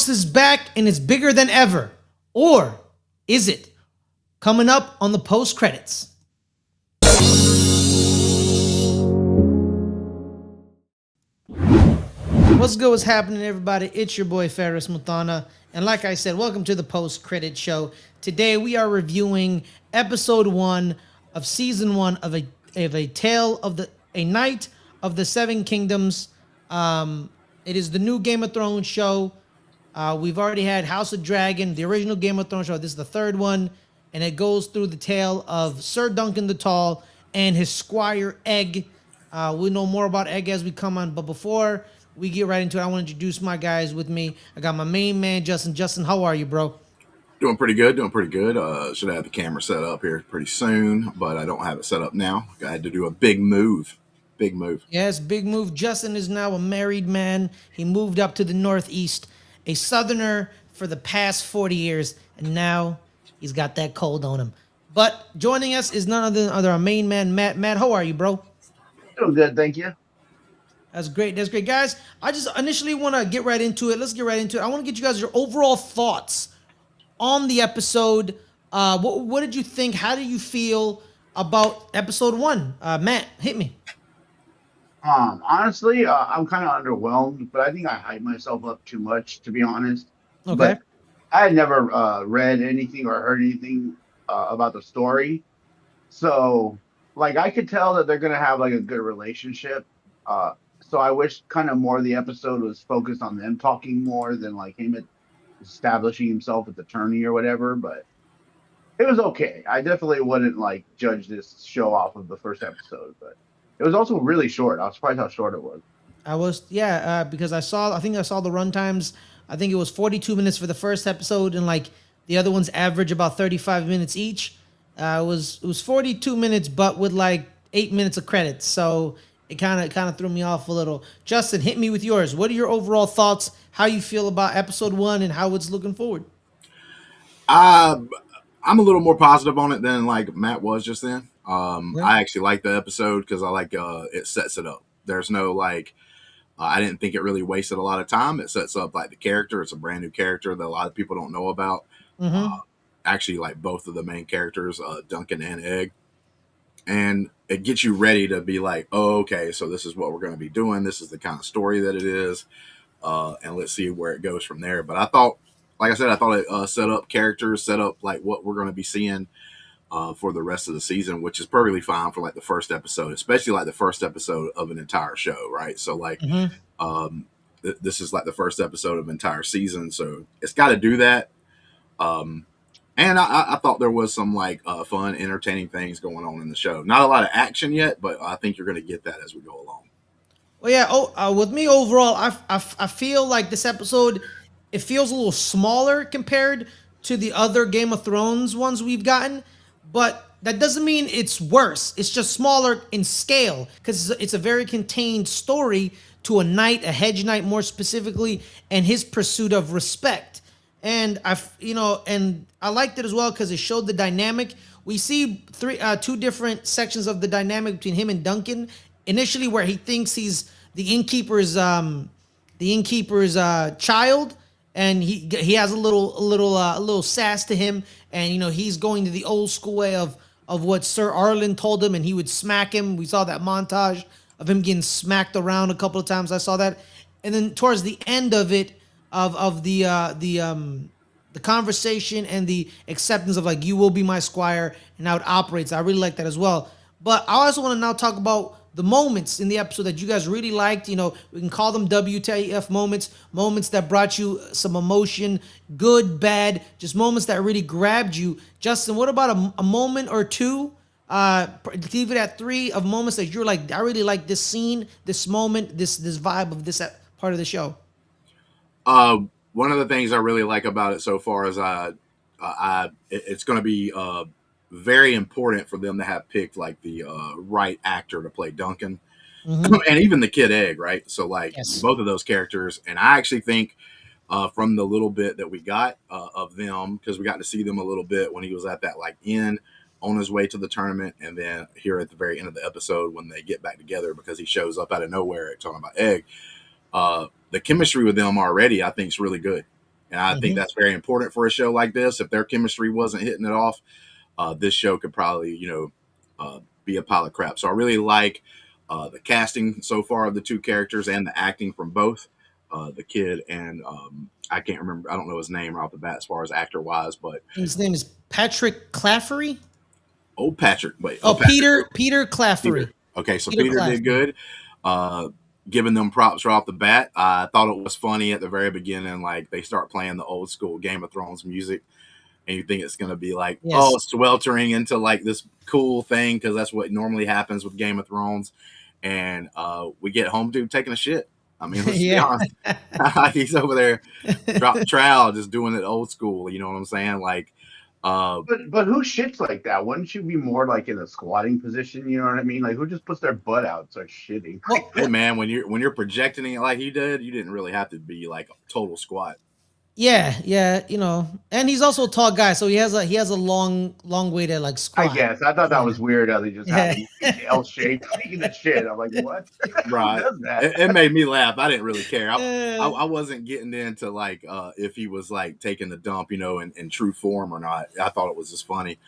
Westeros is back and it's bigger than ever. Or is it? Coming up on the post credits. What's good? What's happening, everybody? It's your boy Ferris Muthana, and like I said, welcome to the post credit show. Today we are reviewing episode 1 of season 1 of a tale of a Night of the Seven Kingdoms. It is the new Game of Thrones show. We've already had House of Dragon, the original Game of Thrones show. This is the third one, and it goes through the tale of Ser Duncan the Tall and his squire Egg. We'll know more about Egg as we come on, but before we get right into it, I want to introduce my guys with me. I got my main man, Justin. Justin, how are you, bro? Doing pretty good. Should have the camera set up here pretty soon, but I don't have it set up now. I had to do a big move. Yes, big move. Justin is now a married man. He moved up to the Northeast, a Southerner for the past 40 years, and now he's got that cold on him. But joining us is none other than our main man, Matt. Matt, how are you, bro? Doing good, thank you. That's great. That's great, guys. I just initially want to get right into it. Let's get right into it. I want to get you guys your overall thoughts on the episode. What did you think? How do you feel about episode 1? Matt, hit me. Honestly, I'm kind of underwhelmed, but I think I hyped myself up too much, to be honest. Okay. But I had never read anything or heard anything about the story, so like I could tell that they're gonna have like a good relationship. So I wish kind of more of the episode was focused on them talking more than like him establishing himself as attorney or whatever. But it was okay. I definitely wouldn't like judge this show off of the first episode, but it was also really short. I was surprised how short it was. Because I think I saw the run times. I think it was 42 minutes for the first episode, and like the other ones average about 35 minutes each. It was 42 minutes, but with like 8 minutes of credits. So it kind of threw me off a little. Justin, hit me with yours. What are your overall thoughts? How you feel about episode 1 and how it's looking forward? I'm a little more positive on it than like Matt was just then. I actually like the episode because I like it sets it up. There's no like I didn't think it really wasted a lot of time. It sets up like the character. It's a brand new character that a lot of people don't know about. Actually, like both of the main characters, Duncan and Egg. And it gets you ready to be like, oh, okay, so this is what we're going to be doing. This is the kind of story that it is. And let's see where it goes from there. But I thought, like I said, it set up characters, set up like what we're going to be seeing for the rest of the season, which is perfectly fine for like the first episode, especially like the first episode of an entire show, right? So like this is like the first episode of an entire season. So it's got to do that. And I thought there was some like fun, entertaining things going on in the show. Not a lot of action yet, but I think you're going to get that as we go along. Well, yeah. With me overall, I feel like this episode, it feels a little smaller compared to the other Game of Thrones ones we've gotten, but that doesn't mean it's worse. It's just smaller in scale because it's a very contained story to a knight, a hedge knight more specifically, and his pursuit of respect. And I liked it as well because it showed the dynamic. We see two different sections of the dynamic between him and Duncan. Initially, where he thinks he's the innkeeper's child, and he has a little sass to him, and he's going to the old school way of what Sir Arlen told him, and he would smack him. We saw that montage of him getting smacked around a couple of times. I saw that, and then towards the end of it. Of the conversation and the acceptance of like, you will be my squire, and how it operates. I really like that as well. But I also want to now talk about the moments in the episode that you guys really liked. We can call them WTF moments that brought you some emotion, good, bad, just moments that really grabbed you. Justin, what about a moment or two? Leave it at 3 of moments that you're like, I really like this scene, this moment, this vibe of this part of the show. One of the things I really like about it so far is it's going to be very important for them to have picked like the right actor to play Duncan, and even the kid Egg, right? So like both of those characters, and I actually think from the little bit that we got of them, because we got to see them a little bit when he was at that like inn on his way to the tournament, and then here at the very end of the episode when they get back together because he shows up out of nowhere talking about Egg. The chemistry with them already, I think, is really good. And I think that's very important for a show like this. If their chemistry wasn't hitting it off, this show could probably, be a pile of crap. So I really like the casting so far of the two characters and the acting from both the kid and I can't remember. I don't know his name right off the bat as far as actor wise, but His name is Patrick Claffery. old Patrick. Wait, Oh, Patrick. Peter Claffery. Peter. Okay, so Peter Peter Claffery. did good. Giving them props right off the bat. I thought it was funny at the very beginning, like they start playing the old school Game of Thrones music, and you think it's going to be like, sweltering into like this cool thing because that's what normally happens with Game of Thrones. And we get home dude taking a shit. I mean, let's be honest. He's over there drop the trowel, just doing it old school. You know what I'm saying? Like, but who shits like that? Wouldn't you be more like in a squatting position? You know what I mean? Like who just puts their butt out and starts shitting? Well, hey man, when you're projecting it like he did, you didn't really have to be like a total squat. Yeah, and he's also a tall guy, so he has a long way to like squat. I guess I thought that was weird how they just had him L shaped taking the shit. I'm like, what? Right. Who does that? It made me laugh. I didn't really care. I wasn't getting into like if he was like taking the dump, in true form or not. I thought it was just funny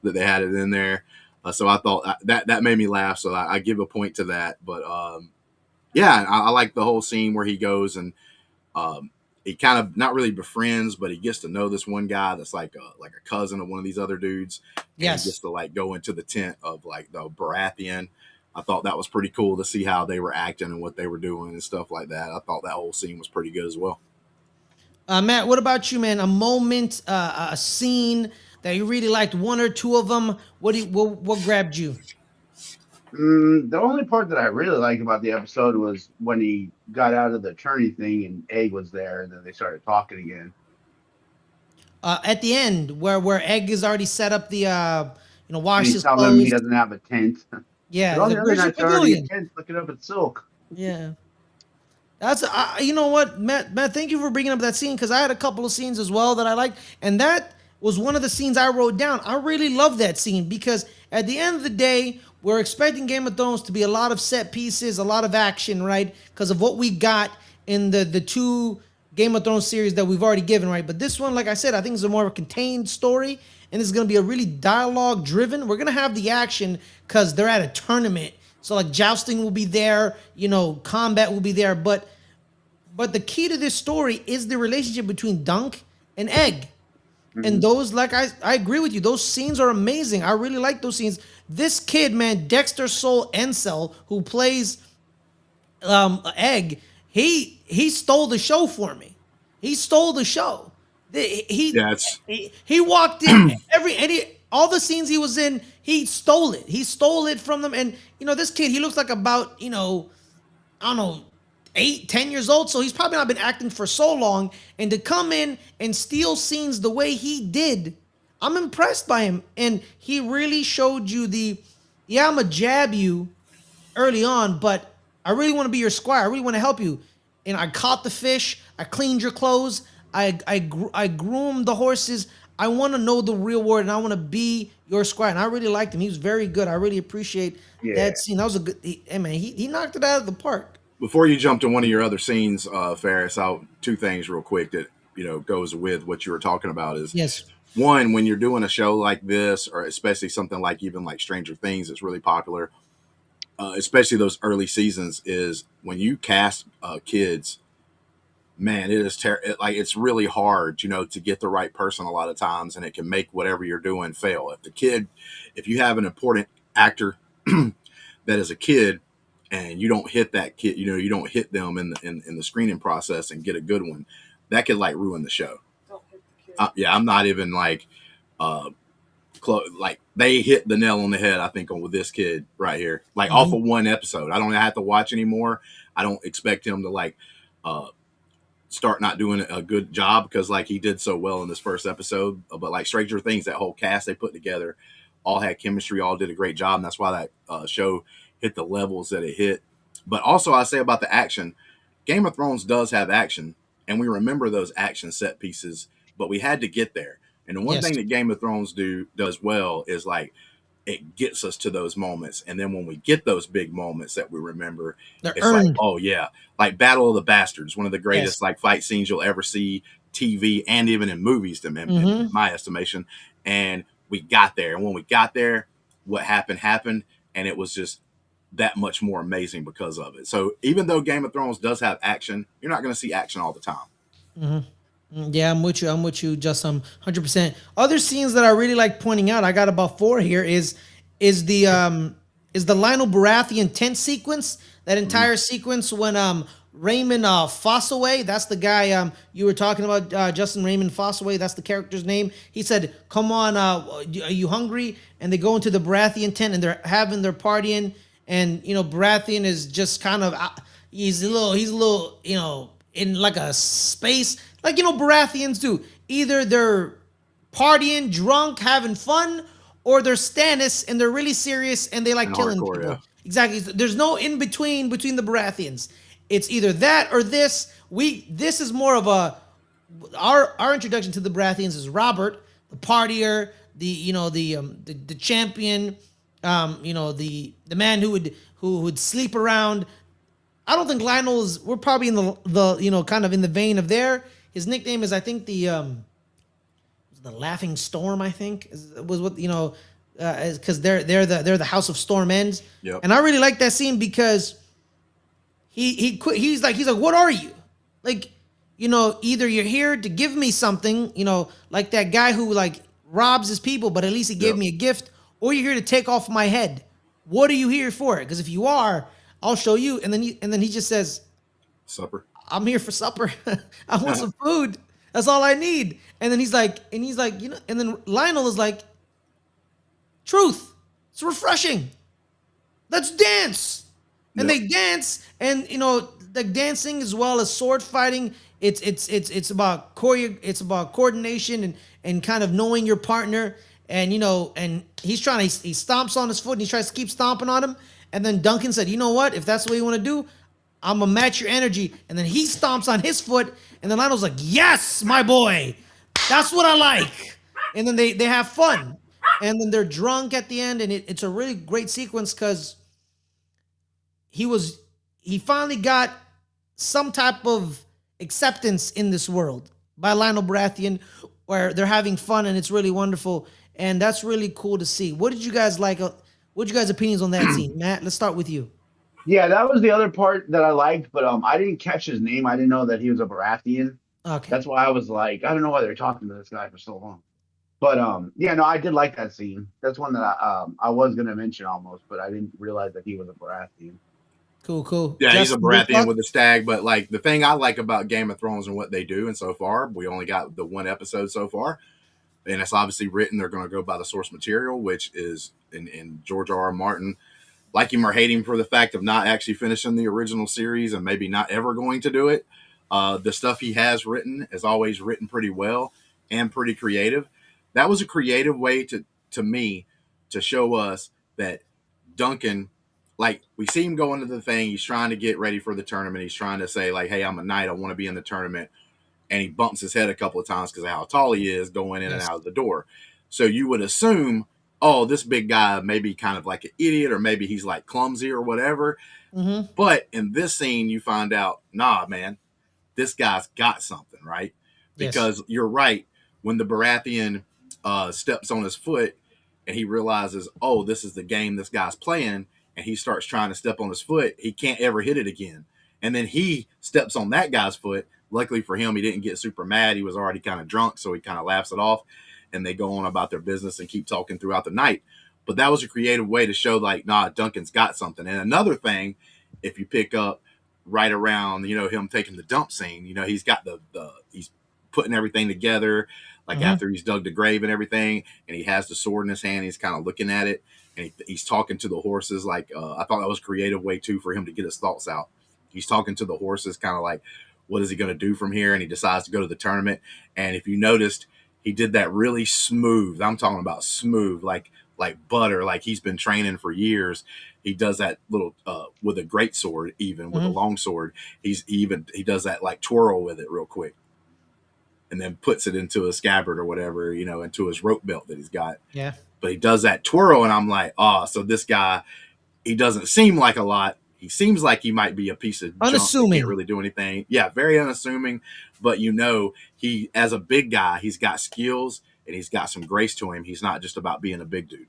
that they had it in there. So I thought that made me laugh. So I give a point to that. But I like the whole scene where he goes and he kind of not really befriends, but he gets to know this one guy that's like a cousin of one of these other dudes. Yes. He gets to like go into the tent of like the Baratheon. I thought that was pretty cool to see how they were acting and what they were doing and stuff like that. I thought that whole scene was pretty good as well. Matt, what about you, man? A moment, a scene that you really liked, one or two of them. What grabbed you? The only part that I really liked about the episode was when he got out of the attorney thing and Egg was there, and then they started talking again. At the end, where Egg has already set up the wash his telling clothes. him he doesn't have a tent. Yeah, all like, the other where's your nights are already pavilion? a tent. Looking up at Silk. Yeah. That's you know what, Matt, thank you for bringing up that scene because I had a couple of scenes as well that I liked, and that was one of the scenes I wrote down. I really love that scene because at the end of the day, we're expecting Game of Thrones to be a lot of set pieces, a lot of action, right? Because of what we got in the two Game of Thrones series that we've already given, right? But this one, like I said, I think is a more contained story, and it's going to be a really dialogue driven. We're going to have the action because they're at a tournament. So like jousting will be there, combat will be there, but the key to this story is the relationship between Dunk and Egg. And those, like I agree with you, those scenes are amazing. I really like those scenes. This kid, man, Dexter Soul Ensel, who plays Egg, he stole the show for me. He stole the show. He walked in all the scenes he was in, he stole it. He stole it from them. And this kid, he looks like about, I don't know, 8-10 years old, so he's probably not been acting for so long, and to come in and steal scenes the way he did, I'm impressed by him. And he really showed you I'm gonna jab you early on, but I really want to be your squire. I really want to help you. And I caught the fish, I cleaned your clothes, I groomed the horses. I want to know the real word, and I want to be your squire. And I really liked him. He was very good. I really appreciate that scene. That was a good. He knocked it out of the park. Before you jump to one of your other scenes, Ferris, two things real quick that goes with what you were talking about is one, when you're doing a show like this, or especially something like even like Stranger Things, it's really popular, especially those early seasons, is when you cast kids. Man, it is it's really hard, to get the right person a lot of times, and it can make whatever you're doing fail. If you have an important actor that is a kid, and you don't hit that kid, you don't hit them in the screening process and get a good one, that could like ruin the show. Don't hit the kid. I'm not even like, like they hit the nail on the head. I think with this kid right here, like off of one episode. I don't have to watch anymore. I don't expect him to like, start not doing a good job because like he did so well in this first episode. But like Stranger Things, that whole cast they put together all had chemistry, all did a great job, and that's why that show hit the levels that it hit. But also I say about the action, Game of Thrones does have action, and we remember those action set pieces, but we had to get there. And the one thing that Game of Thrones does well is like it gets us to those moments, and then when we get those big moments that we remember, it's earned. Like, oh yeah, like Battle of the Bastards, one of the greatest like fight scenes you'll ever see. TV and even in movies, in my estimation. And we got there. And when we got there, what happened. And it was just that much more amazing because of it. So even though Game of Thrones does have action, you're not going to see action all the time. Yeah, I'm with you. I'm with you, just 100%. Other scenes that I really like pointing out, I got about 4 here. Is the Lionel Baratheon tent sequence? That entire sequence when Raymond Fossaway, that's the guy you were talking about, Justin Raymond Fossaway. That's the character's name. He said, "Come on, are you hungry?" And they go into the Baratheon tent and they're having their partying. And Baratheon is just kind of he's a little in like a space, like Baratheons do. Either they're partying, drunk, having fun, or they're Stannis and they're really serious and they like And killing hardcore, people. yeah. Exactly. There's no in between the Baratheons. It's either that or this. This is more of a our introduction to the Baratheons is Robert, the partier, the champion, the man who would sleep around. I don't think Lionel is. We're probably in the kind of in the vein of there. His nickname is, I think, the Laughing Storm. I think was what because they're the House of Storm Ends. Yep. And I really like that scene because he quit. He's like, what are you? Like, either you're here to give me something, like that guy who like robs his people, but at least he gave me a gift, or you're here to take off my head. What are you here for? Because if you are, I'll show you. And then he just says, supper. I'm here for supper. I want some food. That's all I need. And then he's like, and then Lionel is like, truth. It's refreshing. Let's dance. And they dance, and like dancing as well as sword fighting. It's about it's about coordination and kind of knowing your partner. And and he stomps on his foot and he tries to keep stomping on him. And then Duncan said, "You know what? If that's what you want to do, I'm gonna match your energy." And then he stomps on his foot, and then Lionel's like, "Yes, my boy, that's what I like." And then they have fun, and then they're drunk at the end, and it's a really great sequence because he finally got some type of acceptance in this world by Lionel Baratheon, where they're having fun and it's really wonderful, and that's really cool to see. What did you guys like? What you guys' opinions on that scene, Matt? Let's start with you. Yeah, that was the other part that I liked, but I didn't catch his name. I didn't know that he was a Baratheon. Okay. That's why I was like, I don't know why they're talking to this guy for so long. But yeah, no, I did like that scene. That's one that I was gonna mention almost, but I didn't realize that he was a Baratheon. Cool. Yeah, he's a Justin, Baratheon with a stag. But like the thing I like about Game of Thrones and what they do, and so far we only got the 1 episode so far, and it's obviously written. They're going to go by the source material, which is in George R. R. Martin. Like him or hate him for the fact of not actually finishing the original series and maybe not ever going to do it. The stuff he has written is always written pretty well and pretty creative. That was a creative way to me to show us that Duncan, like we see him go into the thing. He's trying to get ready for the tournament. He's trying to say like, "Hey, I'm a knight. I want to be in the tournament." And he bumps his head a couple of times because of how tall he is going in and out of the door. So you would assume, oh, this big guy may be kind of like an idiot, or maybe he's like clumsy or whatever. Mm-hmm. But in this scene, you find out, nah, man, this guy's got something, right? Because you're right. When the Baratheon steps on his foot and he realizes, oh, this is the game this guy's playing, and he starts trying to step on his foot, he can't ever hit it again. And then he steps on that guy's foot. Luckily for him, he didn't get super mad. He was already kind of drunk, so he kind of laughs it off. And they go on about their business and keep talking throughout the night. But that was a creative way to show like, nah, Duncan's got something. And another thing, if you pick up right around, him taking the dump scene, he's got he's putting everything together, like after he's dug the grave and everything, and he has the sword in his hand, he's kind of looking at it, and he's talking to the horses. Like, I thought that was a creative way too for him to get his thoughts out. He's talking to the horses, kind of like, what is he going to do from here? And he decides to go to the tournament. And if you noticed, he did that really smooth. I'm talking about smooth, like butter, like he's been training for years. He does that little with a great sword, even with a long sword. He does that like twirl with it real quick, and then puts it into a scabbard or whatever, into his rope belt that he's got. Yeah. But he does that twirl, and I'm like, so this guy, he doesn't seem like a lot. he seems like he might be a piece of junk that can't Unassuming. really do anything. Yeah, very unassuming, but he, as a big guy, he's got skills and he's got some grace to him. He's not just about being a big dude.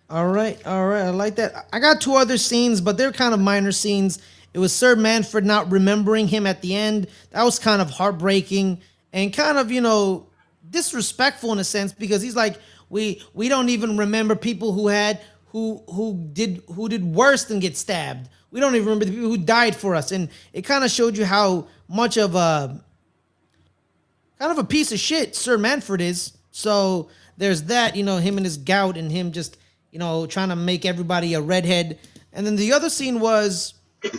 All right, all right. I like that. I got two other scenes, but they're kind of minor scenes. It was Sir Manfred not remembering him at the end. That was kind of heartbreaking and kind of, disrespectful in a sense because he's like, we don't even remember people who did worse than get stabbed. We don't even remember the people who died for us, and it kind of showed you how much of a kind of a piece of shit Sir Manfred is. So there's that, him and his gout and him just, trying to make everybody a redhead. And then the other scene was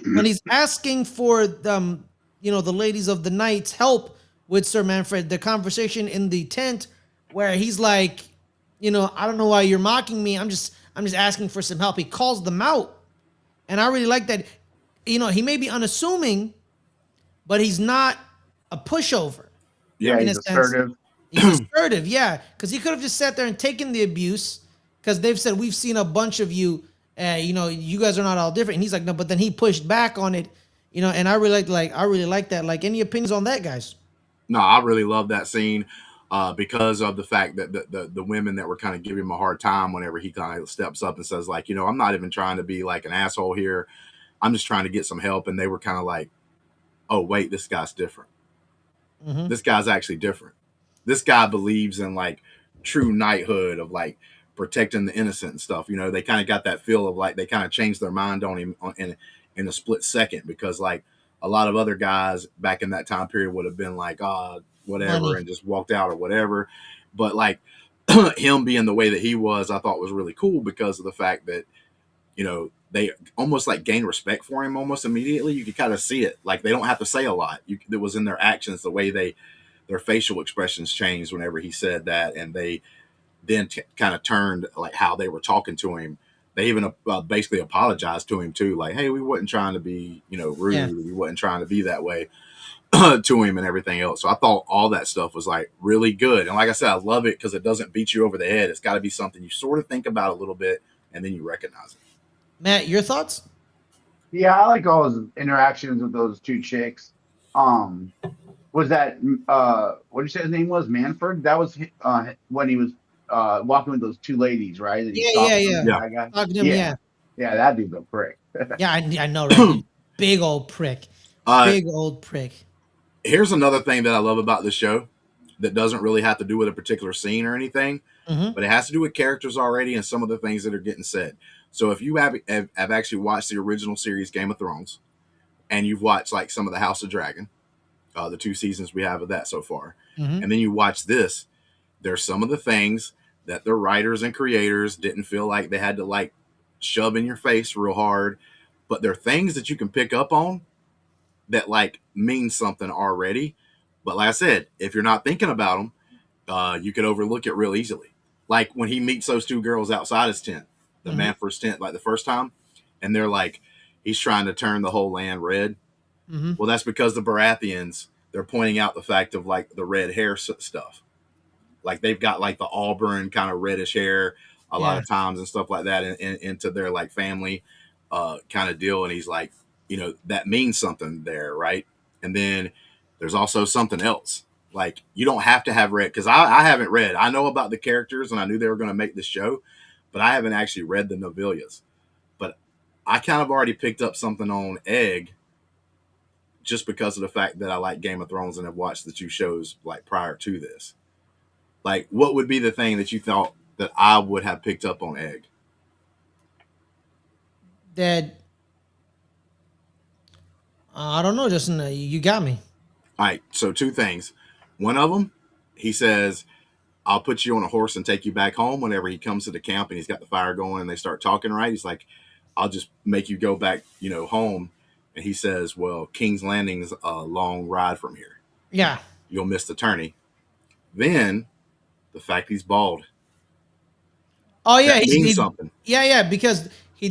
when he's asking for the ladies of the night's help with Sir Manfred, the conversation in the tent where he's like, I don't know why you're mocking me. I'm just asking for some help. He calls them out. And I really like that. He may be unassuming, but he's not a pushover. Yeah, In he's a sense. assertive. He's assertive, yeah, because he could have just sat there and taken the abuse. Because they've said we've seen a bunch of you, you guys are not all different. And he's like, no, but then he pushed back on it, And I really like that. Like, any opinions on that, guys? No, I really love that scene because of the fact that the women that were kind of giving him a hard time whenever he kind of steps up and says like, I'm not even trying to be like an asshole here. I'm just trying to get some help. And they were kind of like, oh, wait, this guy's different. Mm-hmm. This guy's actually different. This guy believes in like true knighthood of like protecting the innocent and stuff. They kind of got that feel of like they kind of changed their mind on him in a split second because like a lot of other guys back in that time period would have been like, whatever, money, and just walked out or whatever. But like him being the way that he was, I thought was really cool because of the fact that, they almost like gained respect for him almost immediately. You could kind of see it. Like they don't have to say a lot. It was in their actions, the way their facial expressions changed whenever he said that. And they then kind of turned like how they were talking to him. They even basically apologized to him too. Like, hey, we wasn't trying to be, rude. Yeah. We wasn't trying to be that way to him and everything else. So I thought all that stuff was like really good. And like I said, I love it because it doesn't beat you over the head. It's got to be something you sort of think about a little bit and then you recognize it. Matt, your thoughts? Yeah, I like all his interactions with those two chicks. Was that what did you say his name was? Manfred? That was when he was walking with those two ladies, right? Yeah. Talking to him, yeah. Yeah, that dude's a prick. Yeah, I know, right? Big old prick. Big old prick. Here's another thing that I love about the show that doesn't really have to do with a particular scene or anything, but it has to do with characters already and some of the things that are getting said. So if you have actually watched the original series Game of Thrones and you've watched like some of the House of Dragon, the 2 seasons we have of that so far, and then you watch this, there's some of the things that the writers and creators didn't feel like they had to like shove in your face real hard, but they're things that you can pick up on that like mean something already. But like I said, if you're not thinking about them, you could overlook it real easily. Like when he meets those 2 girls outside his tent, the Manfred's tent, like the first time, and they're like, he's trying to turn the whole land red. Well, that's because the Baratheons, they're pointing out the fact of like the red hair stuff. Like they've got like the auburn kind of reddish hair a lot of times and stuff like that into their like family kind of deal. And he's like, that means something there, right? And then there's also something else. Like you don't have to have read, because I haven't read. I know about the characters and I knew they were going to make this show, but I haven't actually read the novellas. But I kind of already picked up something on Egg just because of the fact that I like Game of Thrones and have watched the 2 shows like prior to this. Like, what would be the thing that you thought that I would have picked up on Egg? That I don't know, Justin. You got me. All right, so 2 things. One of them, he says, I'll put you on a horse and take you back home whenever he comes to the camp and he's got the fire going and they start talking, right? He's like, I'll just make you go back, home. And he says, well, King's Landing's a long ride from here. Yeah. You'll miss the tourney. Then the fact he's bald. Oh yeah, that means something. Yeah, because he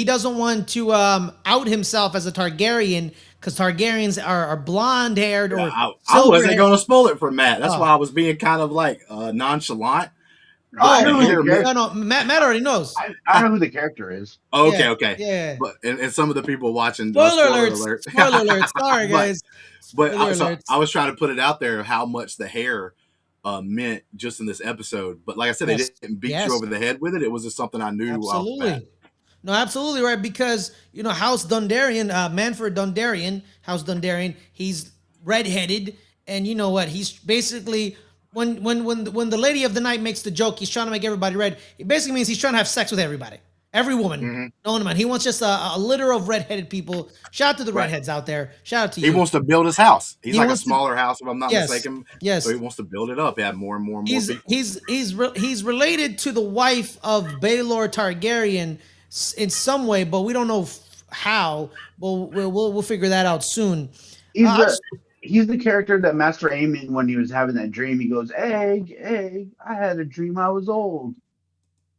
doesn't want to out himself as a Targaryen because Targaryens are blonde haired or I wasn't going to spoil it for Matt. That's why I was being kind of like nonchalant. I know who hair the meant. character. No, Matt already knows. I know who the character is. Okay, Yeah, okay. yeah. But and some of the people watching, Spoiler spoiler alerts. alert. Spoiler alerts. Sorry, but guys. but Spoiler so alerts. I was trying to put it out there how much the hair meant just in this episode. But like I said, they Yes. didn't beat you Yes. over the head with it. It was just something I knew off the bat. Absolutely. No, absolutely right. Because House Dondarrion, Manfred Dondarrion, House Dondarrion, he's redheaded, and you know what? He's basically when the Lady of the Night makes the joke, he's trying to make everybody red. It basically means he's trying to have sex with everybody, every woman, Mm-hmm. no one man. He wants just a litter of redheaded people. Shout out to the Right. redheads out there. Shout out to He you. wants to build his house. He's He like a wants to- smaller house, if I'm not Yes, mistaken. yes. So he wants to build it up. Add more and more and more people. He's related to the wife of Baelor Targaryen in some way, but we don't know how. But we'll figure that out soon. He's the character that Master Aemon, when he was having that dream, he goes, "Egg, egg. I had a dream I was old."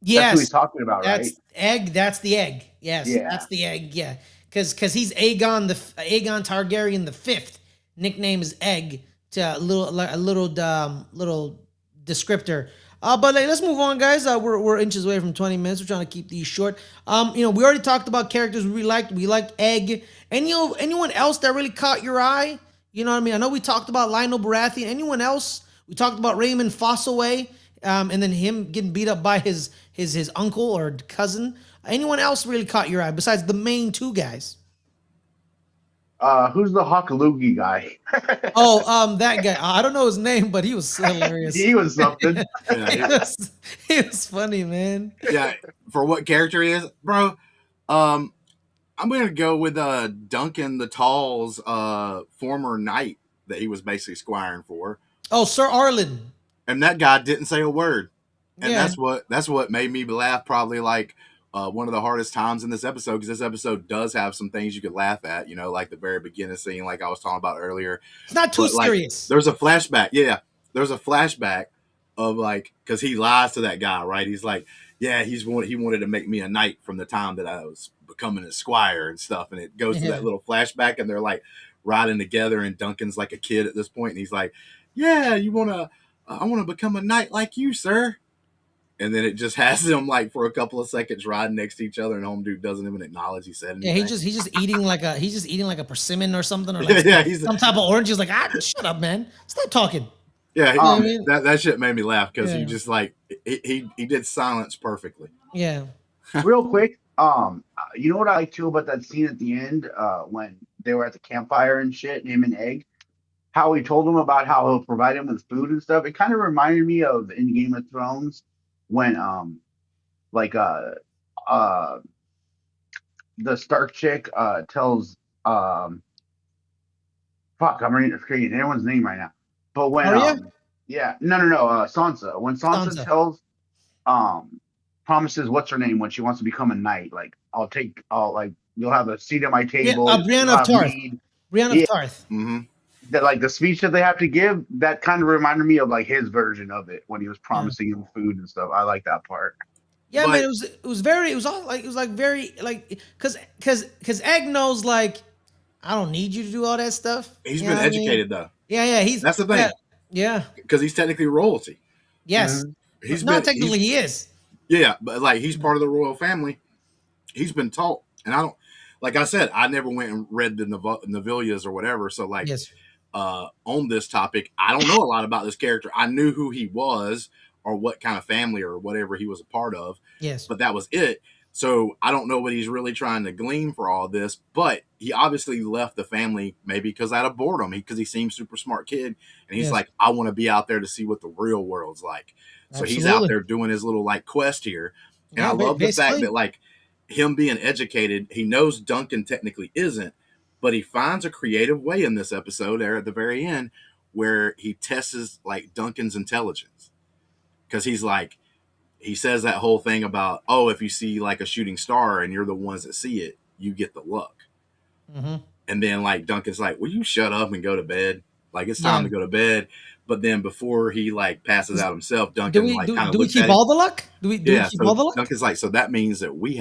Yes, That's who he's talking about, that's right? egg. That's the egg. Yes, Yeah. that's the egg. Yeah, because he's Aegon Targaryen the Fifth. Nickname is Egg. To a little descriptor. But let's move on, guys. We're inches away from 20 minutes. We're trying to keep these short. We already talked about characters we liked. We liked Egg. And anyone else that really caught your eye? You know what I mean? I know we talked about Lionel Baratheon. Anyone else? We talked about Raymond Fossaway, and then him getting beat up by his uncle or cousin. Anyone else really caught your eye besides the main two guys? Who's the Hakalugi guy? That guy. I don't know his name, but he was hilarious. He was something. He was funny, man. Yeah, for what character he is, bro. I'm gonna go with Duncan the Tall's former knight that he was basically squiring for. Oh, Sir Arlen. And that guy didn't say a word. And Yeah. that's what made me laugh probably like one of the hardest times in this episode, because this episode does have some things you could laugh at, like the very beginning scene, like I was talking about earlier. It's not too But, serious. There's a flashback. Yeah. There's a flashback of because he lies to that guy, right? He's like, yeah, he wanted to make me a knight from the time that I was becoming a squire and stuff. And it goes to that little flashback, and they're like riding together, and Duncan's like a kid at this point, and he's like, yeah, I want to become a knight like you, sir. And then it just has them like for a couple of seconds riding next to each other, and home dude doesn't even acknowledge he said anything. Yeah, he's just eating like a persimmon or something, or like he's some type of orange. He's like, shut up, man. Stop talking. Yeah, I mean? that shit made me laugh because Yeah. he just like he did silence perfectly. Yeah. Real quick, you know what I like too about that scene at the end, when they were at the campfire and shit, him and Egg, how he told him about how he'll provide him with food and stuff. It kind of reminded me of in Game of Thrones when the Stark chick tells fuck, I'm forgetting everyone's name right now. But when Sansa. When Sansa tells promises what's her name when she wants to become a knight, like you'll have a seat at my table. Brianna of Tarth. Brianna of Tarth. Mm-hmm. That like the speech that they have to give, that kind of reminded me of like his version of it when he was promising him food and stuff. I like that part. Yeah, man, it was very because Egg knows like I don't need you to do all that stuff. He's been educated though. Yeah, that's the thing. Yeah, because he's technically royalty. Yes, technically he is. Yeah, but like he's part of the royal family. He's been taught, and I don't. Like I said, I never went and read the novellas or whatever. So like, on this topic, I don't know a lot about this character. I knew who he was or what kind of family or whatever he was a part of. Yes, but that was it. So I don't know what he's really trying to glean for all this, but he obviously left the family maybe because out of boredom, because he seems super smart kid, and he's like, I want to be out there to see what the real world's like. Absolutely. So he's out there doing his little like quest here, and I love the fact that like him being educated, he knows Duncan technically isn't, but he finds a creative way in this episode there at the very end where he tests like Duncan's intelligence, because he's like. He says that whole thing about, if you see like a shooting star and you're the ones that see it, you get the luck. Mm-hmm. And then like Duncan's like, will you shut up and go to bed? Like it's time to go to bed. But then before he like passes out himself, Duncan kind of looks at him. Do we keep all the luck? Do we keep all the luck? Duncan's like, so that means that we're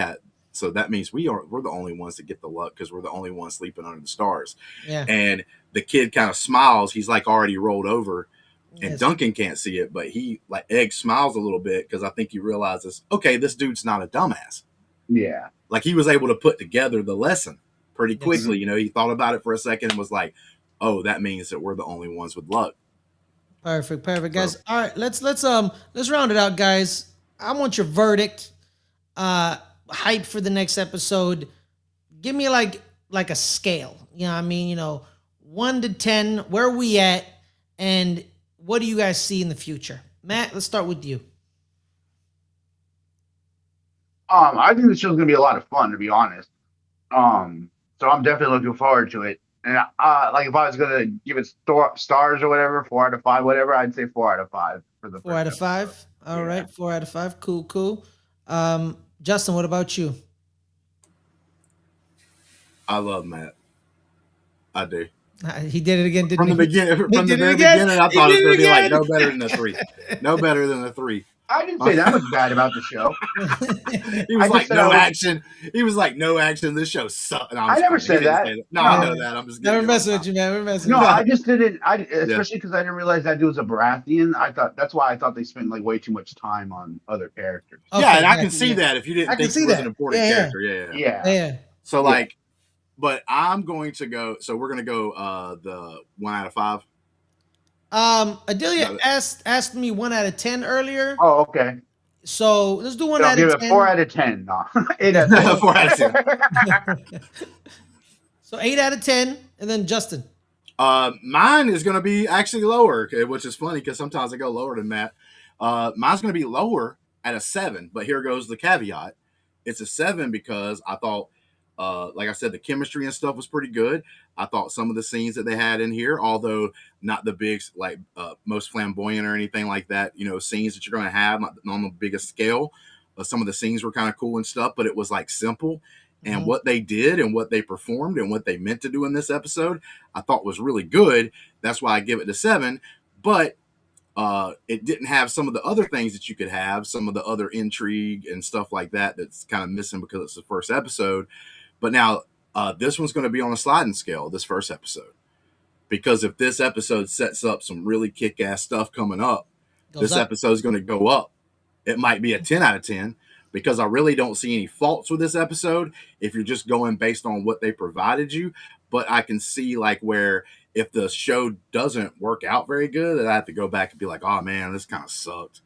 the only ones that get the luck because we're the only ones sleeping under the stars. Yeah. And the kid kind of smiles. He's like already rolled over. And Yes. Duncan can't see it, but he like Egg smiles a little bit because I think he realizes, okay, this dude's not a dumbass. Yeah. Like he was able to put together the lesson pretty Yes. quickly. You know, he thought about it for a second and was like, oh, that means that we're the only ones with luck. Perfect, perfect, So guys. All right, let's round it out, guys. I want your verdict. Hype for the next episode. Give me like a scale. You know what I mean? 1 to 10, where are we at? And what do you guys see in the future? Matt, let's start with you. I think the show's gonna be a lot of fun, to be honest. So I'm definitely looking forward to it. And like if I was gonna give it stars or whatever, 4 out of 5, whatever, I'd say 4 out of 5 for the Four first out of episode. five. All Yeah. right, 4 out of 5. Cool, cool. Justin, what about you? I love Matt. I do. He did it again, didn't From the he? beginning, He from the did it very again. beginning, I He thought it was did going it to be like again. no better than a 3. No better than a 3. I didn't say that much bad about the show. He I was just like said no I was. action. He was like no action. This show sucked. No, I'm I just never playing. He said didn't that. say that. No, No, I know that. I'm just Never getting messing with you, man. We're messing no, with you. I just didn't. Especially because I didn't realize that dude was a Baratheon. I thought that's why I thought they spent like way too much time on other characters. Okay, Yeah, and I can gotcha, see yeah. that if you didn't I can think he see was that. an important Yeah, yeah. character. Yeah. Yeah. Yeah. So Yeah. like, but I'm going to go. So we're going to go the 1 out of 5. Adelia asked me 1 out of 10 earlier. Oh, okay. So let's do one Then I'll out give of it 10. 4 out of 10. No, 8 out of 10. 4 out of 10. So 8 out of 10, and then Justin. Mine is going to be actually lower, okay, which is funny because sometimes I go lower than Matt. Mine's going to be lower at a 7, but here goes the caveat. It's a 7 because I thought, like I said, the chemistry and stuff was pretty good. I thought some of the scenes that they had in here, although not the big, like most flamboyant or anything like that, scenes that you're going to have, not on the biggest scale. Some of the scenes were kind of cool and stuff, but it was like simple. And what they did and what they performed and what they meant to do in this episode, I thought was really good. That's why I give it a 7. But it didn't have some of the other things that you could have, some of the other intrigue and stuff like that that's kind of missing because it's the first episode. But now this one's going to be on a sliding scale, this first episode. Because if this episode sets up some really kick-ass stuff coming up, this episode is going to go up. It might be a 10 out of 10. Because I really don't see any faults with this episode if you're just going based on what they provided you. But I can see like where if the show doesn't work out very good, that I have to go back and be like, oh man, this kind of sucked.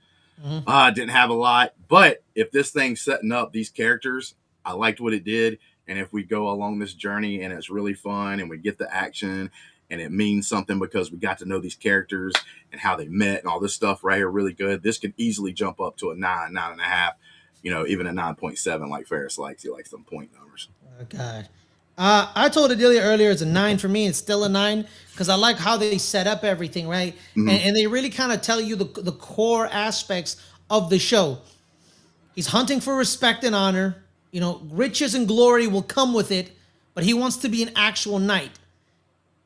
I didn't have a lot. But if this thing's setting up these characters, I liked what it did. And if we go along this journey and it's really fun and we get the action and it means something because we got to know these characters and how they met and all this stuff right here really good, this could easily jump up to a 9, 9.5. Even a 9.7 like Ferris likes. He likes them point numbers. Oh, God. I told Adelia earlier it's a 9 for me. It's still a 9 because I like how they set up everything, right? And they really kind of tell you the core aspects of the show. He's hunting for respect and honor. Riches and glory will come with it, but he wants to be an actual knight.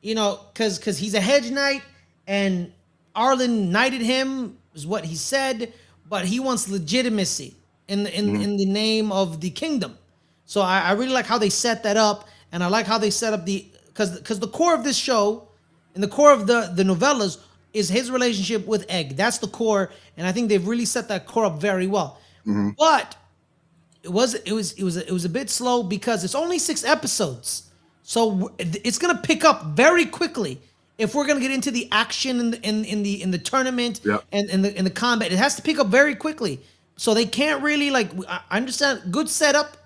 Because he's a hedge knight, and Arlen knighted him, is what he said, but he wants legitimacy in the name of the kingdom. So I really like how they set that up, and I like how they set up because the core of this show and the core of the novellas is his relationship with Egg. That's the core, and I think they've really set that core up very well. But it was a bit slow because it's only 6 episodes, so it's gonna pick up very quickly if we're gonna get into the action in the tournament and in the combat. It has to pick up very quickly. So they can't really I understand good setup,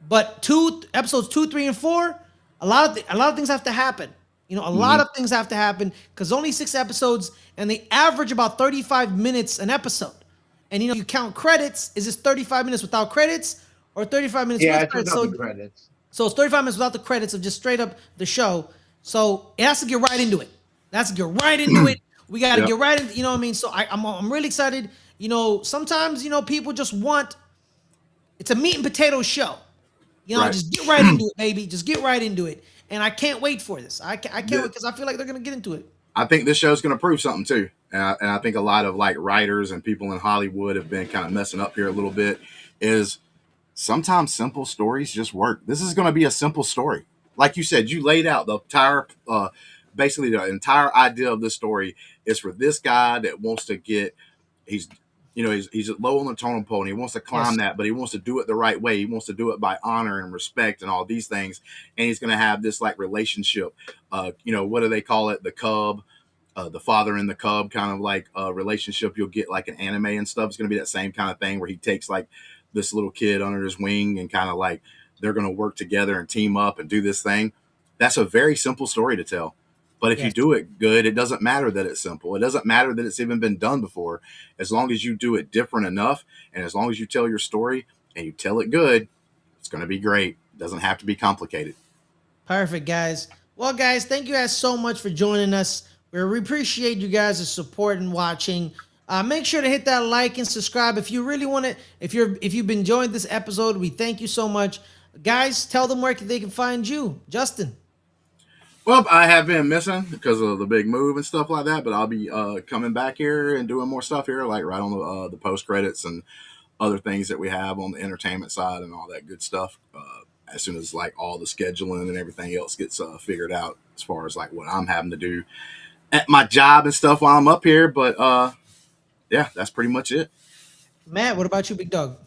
but episodes 2, 3, and 4, a lot of things have to happen. A lot of things have to happen because only 6 episodes and they average about 35 minutes an episode. And you count credits, is this 35 minutes without credits or 35 minutes with credits? Yeah, it's without the credits. So it's 35 minutes without the credits of just straight up the show. So it has to get right into it. We got to get right into, what I mean? So I'm really excited. Sometimes, people just want, it's a meat and potato show. Just get right into it, baby. Just get right into it. And I can't wait for this. I can't wait because I feel like they're going to get into it. I think this show's going to prove something too. And I think a lot of writers and people in Hollywood have been kind of messing up here a little bit is sometimes simple stories just work. This is going to be a simple story. Like you said, you laid out the entire basically the entire idea of this story is for this guy that wants to get, he's he's low on the totem pole and he wants to climb Yes. that, but he wants to do it the right way. He wants to do it by honor and respect and all these things. And he's going to have this like relationship. What do they call it? The cub, the father and the cub kind of like relationship you'll get like an anime and stuff. It's going to be that same kind of thing where he takes like this little kid under his wing and kind of like they're going to work together and team up and do this thing. That's a very simple story to tell. But if you do it good, it doesn't matter that it's simple. It doesn't matter that it's even been done before. As long as you do it different enough, and as long as you tell your story and you tell it good, it's going to be great. It doesn't have to be complicated. Perfect, guys. Well, guys, thank you guys so much for joining us. We appreciate you guys' support and watching. Make sure to hit that like and subscribe if you really want to. If you've been enjoying this episode, we thank you so much, guys. Tell them where they can find you, Justin. Well, I have been missing because of the big move and stuff like that, but I'll be coming back here and doing more stuff here, like right on the post credits and other things that we have on the entertainment side and all that good stuff. As soon as like all the scheduling and everything else gets figured out, as far as like what I'm having to do at my job and stuff while I'm up here. But yeah, that's pretty much it. Matt, what about you, big dog?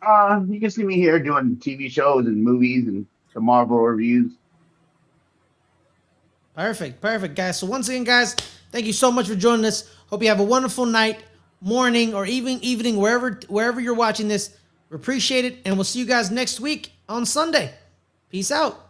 You can see me here doing TV shows and movies and the Marvel reviews. Perfect, guys. So once again, guys, thank you so much for joining us. Hope you have a wonderful night, morning, or evening, wherever you're watching this. We appreciate it, and we'll see you guys next week on Sunday. Peace out.